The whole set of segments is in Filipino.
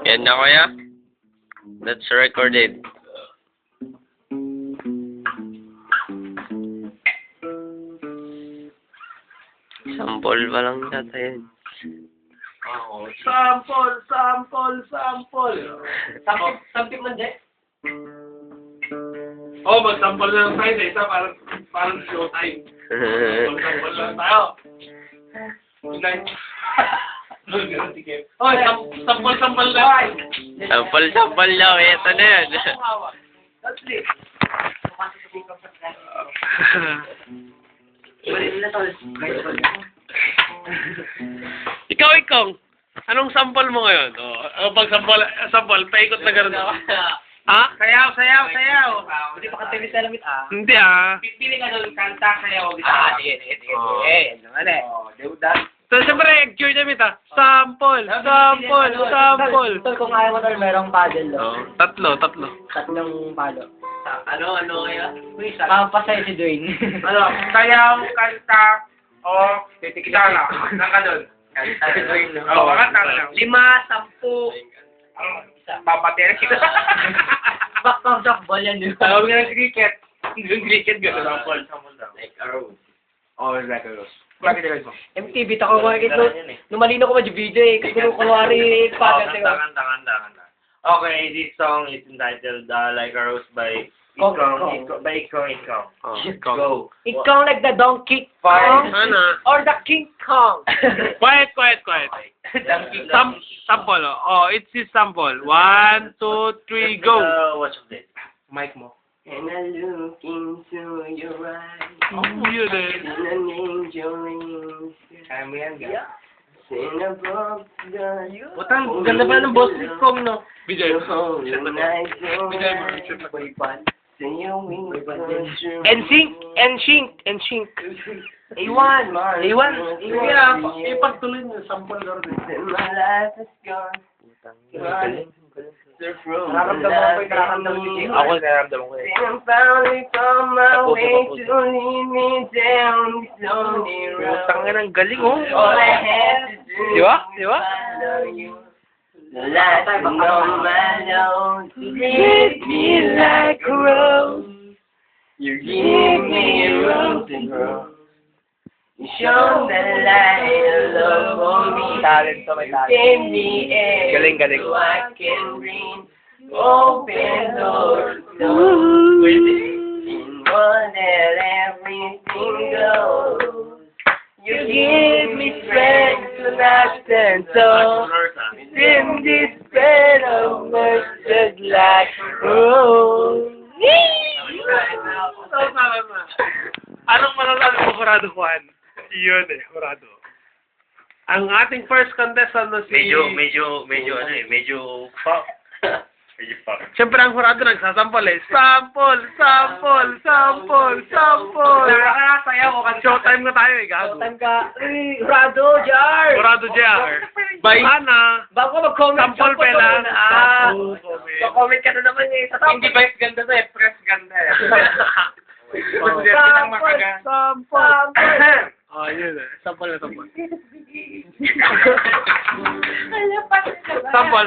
Yan na kuya. That's recorded. Sample pa lang yata yun. Sample! Sampik man dyan. Oh, mag-sample na lang tayo. Isa parang showtime. Sample lang tayo. Oh, sample lang. Sample daw. Ito na yan. Ikaw, Ikong. Anong sample mo ngayon? Pag sample, paikot na gano'n. Ha? Sayaw. Hindi pa ka-TV sa lamit, Hindi ah. Pili ka doon, kanta, sayaw. Sige. Yan naman eh. So, siyempre, cure namin ha. Sample. Tol, kung ayaw mo tol, merong paddle. Tatlo. Tatlong palo. Ano kaya? Kapasay si Dwayne. Sayaw, kanta, o gitara. Naka doon. Oo, kanta lang. 5, 10. Papatera kita. Back of softball yan, di ba? Tawag nga ng cricket. Yung cricket, gano'n. Sample daw. Like a rose. Oh, like a rose. Bakit nilagay mo? MTV, tako makikita nung malino ko video eh. Kasi kung kunwari paddle. Kanta. Okay, this song is entitled Like a Rose by Kong. Ikong. Go. Ikaw like the Donkey Five. Kong or the King Kong. Quiet. Sample. Oh, it's his sample. 1, 2, 3, go. Watch of this. Mic mo. And I look into your eyes. Yun eh. And an angel rings. Kaya mo yan, gano'n. Sing above the Butang, ganda pa ng boss ni Kong, no? Bijay. NSYNC. A1. Kaya, ipagtuloy mo, sample na rin. My life is gone. Nararamdaman ko yung nararamdaman ko. Ako nararamdaman ko I'm finally on my way to lead me down this lonely road. Tangin ang galing oh. All I have to do Di ba? is follow you. The light on my nose. You give me like a rose. You give me a rose and grow. You show the light of love for me. Talent to, may You talent. gave me air Galing. so I can breathe. Open doors, in one that everything goes. You give me strength to not stand tall. In this bed of mercy like a rose. Anong masasabi mo, Horado Juan? Yun eh, Horado. Ang ating first contestant na si... Medyo pop. Siyempre ang Horado nagsasampal eh. Sample! Nakakasayaw ko kasi showtime na tayo eh, gago. Time ka. Rado Jar! Horado JR. By Ana. Bago mag-comment Sample pa lang. comment ka na naman eh. Sa Hindi ba yung ganda na eh, press ganda eh. Sample! Oh, yun eh. Sample.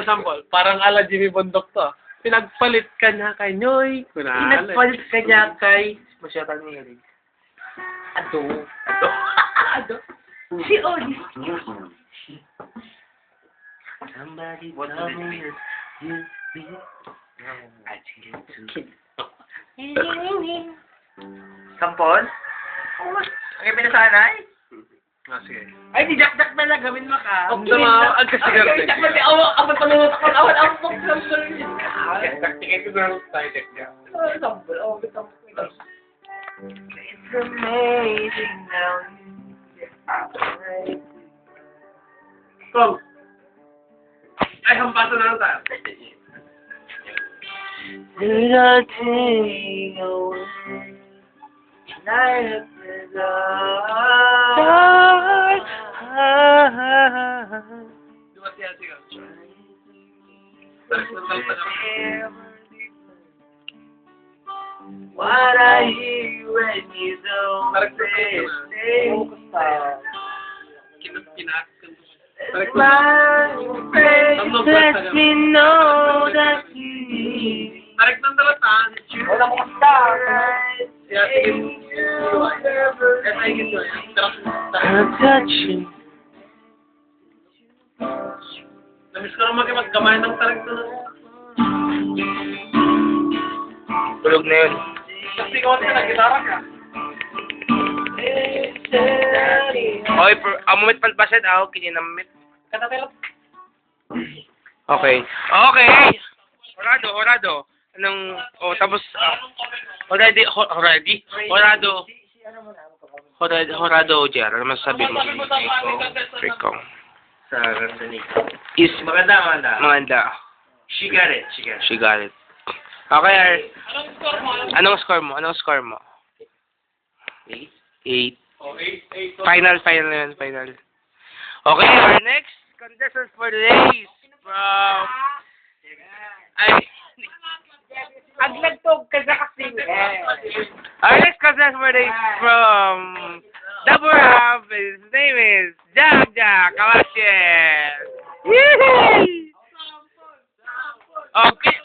Sample. Parang ala Jimmy Bondok to. Pinagpalit ka niya kay Noy. Pinagpalit ka niya kay... Masyadong niyalig. Ado. Si Oli. Somebody tell me you Sampol? Okay, pinasanay? Sige. Ay, di Jack na lang. Gawin mo ka. Ang dama, ang kasigar. Jack na di awa. Ang panunod ako. Ang pag-sample niya. Taktingin ko na tayo niya. Sample. It's amazing now. Kong. Ay, hampasan na lang tayo. Did I take away light of the dark? Diba siya? What I hear when you don't say. Kinakkan. Let me know that you need. Tarik ng dalatan. Wala mo start. Yeah, sige. I'll touch you. Namiss ko naman kayo magkamay ng tarik na. Tulog na yun. Kasi ikaw ka nag-gitara ka. Okay, amumit palpaset ako, kininamit. Katapilap. Okay. Okay! Horado. Anong, tapos, Horado, Jer. Ano masasabi mo? Rico. Sa Nico. Is, Maganda. She got it. Okay, anong score mo? 8. Final na yun, final. Okay, our next contestant for today is from... Aglagtog ka sa kasing. Our next contestant for today is from... Double Half. His name is Jack Kalashes. Yay! Okay,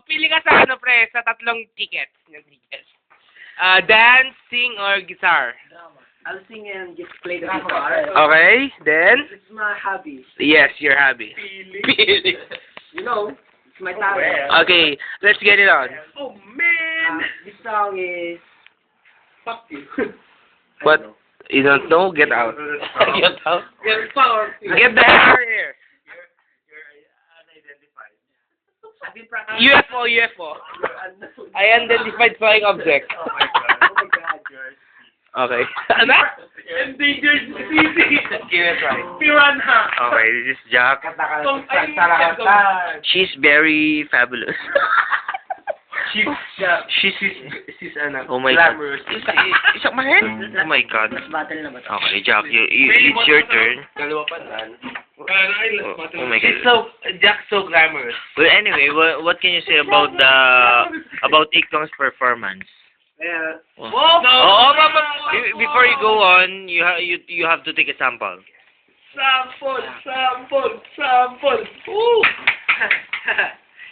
pili ka sa ano, pre, sa tatlong tickets. Dance, sing, or guitar. I'll sing and just play the guitar. Okay, then? It's my hobby. Yes, your hobby. You know, it's my talent. Okay, let's get it on. Oh, man! This song is... Fuck you. What? You don't know? Get out. Get out? Get power. Get the hell out of here. UFO. Unidentified flying object. Oh my God, George. Okay. Ano? Endangered species. Give it a try. Piranha. Okay, this is Jack. She's very fabulous. She's ano? Oh my God. Isang mahal? Oh my God. Battle na ba ito? Okay, Jack, it's your turn. Dalawa pa lang. Kaya na ay Oh my God. Jack's so glamorous. Well, anyway, what can you say about Iktong's performance? Yeah. Before you go on, you have to take a sample. Sample. Woo!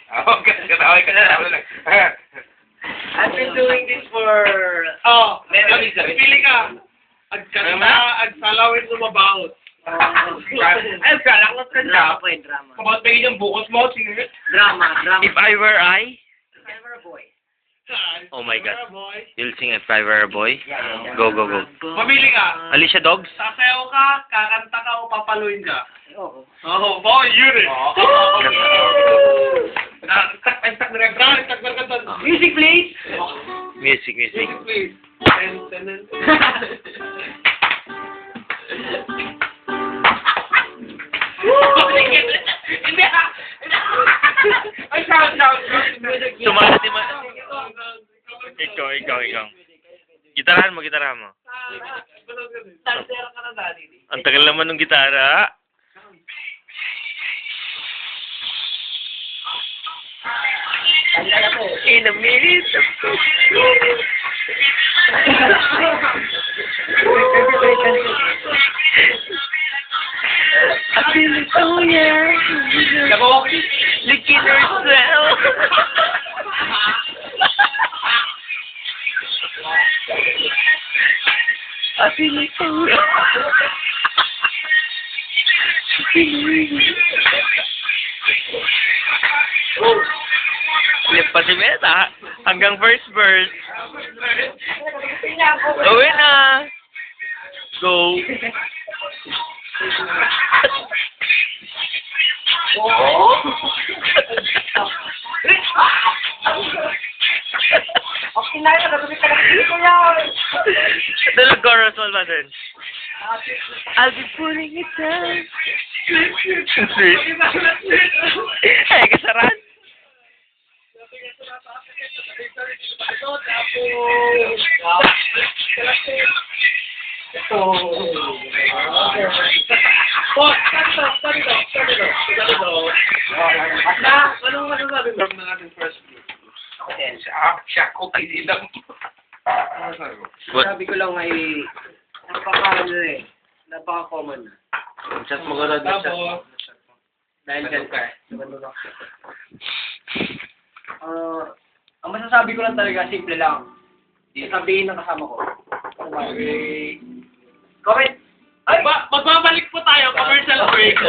I've been doing this for... Pili ka. Agsalawin lumabaot. Ay, galak na Drama. Kapag pagin yung bukos mo, sinunod. Drama. If I were I, If I were a boy. oh my God, you'll sing If I Were a Boy? Yeah. Go. Mamili ka. Alicia Dogs? Sasayaw ka, kakanta ka, o papaluin ka. Oo. Oo, yun eh. Music, please! Music. Please. Hindi ha! Ay, sound. Sumalat di man. Ikaw. Gitarahan mo. Taldera ka na dali. Ang tagal naman ng gitara. In a minute. I feel it, oh yeah. Look at yourself. I feel it, oh yeah. Lip pa si Meta. Hanggang first verse. Gawin na. Go. Okay na yun, nagagawin ka lang dito yan. Dala chorus mo ba din? I'll be putting it down. Ay, kasaran. Anong masasabi mo ng ating first group? Siya ko tayo silang. What? Sabi ko lang ay napaka-common na. Chat mo ka na, chat mo. Dahil dyan ka ang masasabi ko lang talaga, simple lang. Sabihin ng kasama ko. Comment! Magbabalik po tayo, commercial break.